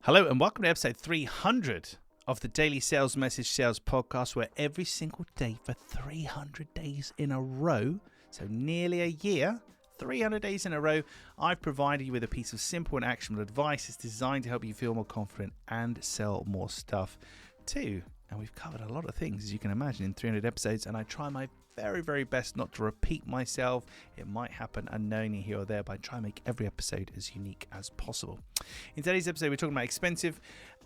Hello and welcome to episode 300 of the Daily Sales Message Sales Podcast, where every single day for 300 days in a row, so nearly a year, 300 days in a row, I've provided you with a piece of simple and actionable advice that's designed to help you feel more confident and sell more stuff too. And we've covered a lot of things, as you can imagine, in 300 episodes, and I try my very best not to repeat myself. It might happen unknowingly here or there, but I try and make every episode as unique as possible. In today's episode, we're talking about expensive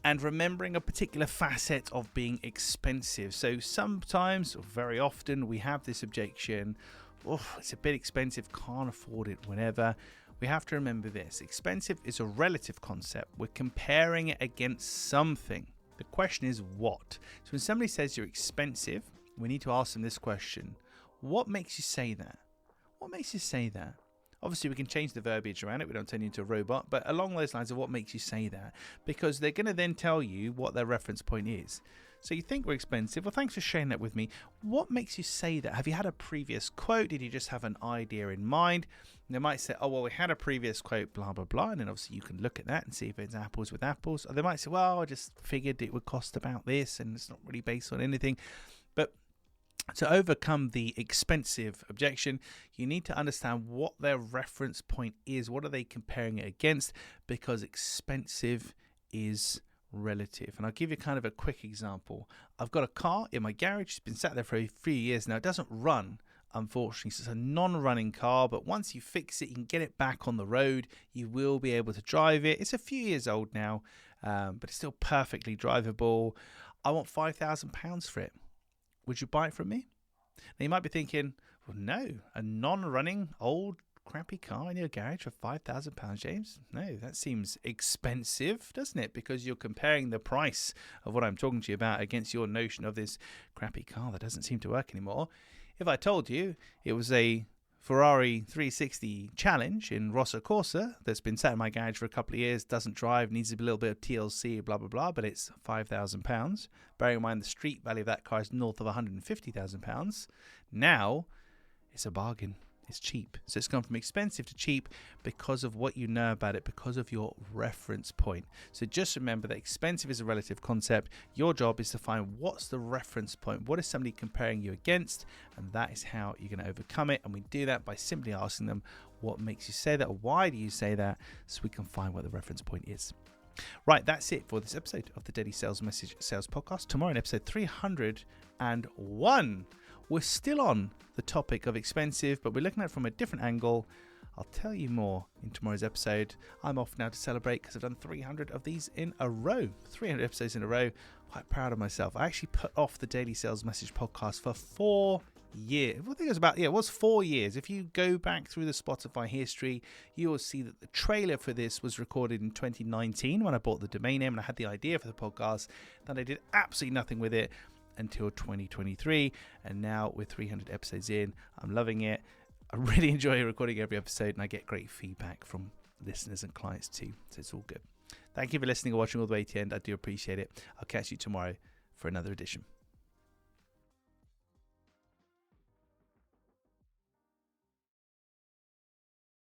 and remembering a particular facet of being expensive. So sometimes, or very often, we have this objection, oh, it's a bit expensive, can't afford it whenever. We have to remember this. Expensive is a relative concept. We're comparing it against something. The question is what? So when somebody says you're expensive, we need to ask them this question. What makes you say that? What makes you say that? Obviously, we can change the verbiage around it. We don't turn you into a robot. But along those lines of what makes you say that? Because they're going to then tell you what their reference point is. So you think we're expensive? Well, thanks for sharing that with me. What makes you say that? Have you had a previous quote? Did you just have an idea in mind? And they might say, oh, well, we had a previous quote, blah, blah, blah. And then obviously you can look at that and see if it's apples with apples. Or they might say, well, I just figured it would cost about this and it's not really based on anything. But to overcome the expensive objection, you need to understand what their reference point is. What are they comparing it against? Because expensive is relative. And I'll give you kind of a quick example. I've got a car in my garage. It's been sat there for a few years now. It doesn't run, unfortunately. So it's a non-running car, but once you fix it, you can get it back on the road. You will be able to drive it. It's a few years old now, but it's still perfectly drivable. I want £5,000 for it. Would you buy it from me? Now you might be thinking, well, no, a non-running old crappy car in your garage for £5,000, James? No, that seems expensive, doesn't it? Because you're comparing the price of what I'm talking to you about against your notion of this crappy car that doesn't seem to work anymore. If I told you it was a Ferrari 360 Challenge in Rosso Corsa that's been sat in my garage for a couple of years, doesn't drive, needs a little bit of TLC, blah, blah, blah, but it's £5,000. Bearing in mind the street value of that car is north of £150,000. Now, it's a bargain. It's cheap. So it's gone from expensive to cheap because of what you know about it, because of your reference point. So just remember that expensive is a relative concept. Your job is to find what's the reference point. What is somebody comparing you against? And that is how you're going to overcome it. And we do that by simply asking them what makes you say that, or why do you say that, so we can find what the reference point is. Right, that's it for this episode of the Daily Sales Message Sales Podcast. Tomorrow in episode 301. We're still on the topic of expensive, but we're looking at it from a different angle. I'll tell you more in tomorrow's episode. I'm off now to celebrate because I've done 300 of these in a row. 300 episodes in a row. Quite proud of myself. I actually put off the Daily Sales Message Podcast for 4 years. I think it was 4 years. If you go back through the Spotify history, you will see that the trailer for this was recorded in 2019 when I bought the domain name and I had the idea for the podcast. Then I did absolutely nothing with it until 2023, and now we're 300 episodes in. I'm loving it. I really enjoy recording every episode, and I get great feedback from listeners and clients too, so it's all good. Thank you for listening or watching all the way to the end. I do appreciate it. I'll catch you tomorrow for another edition.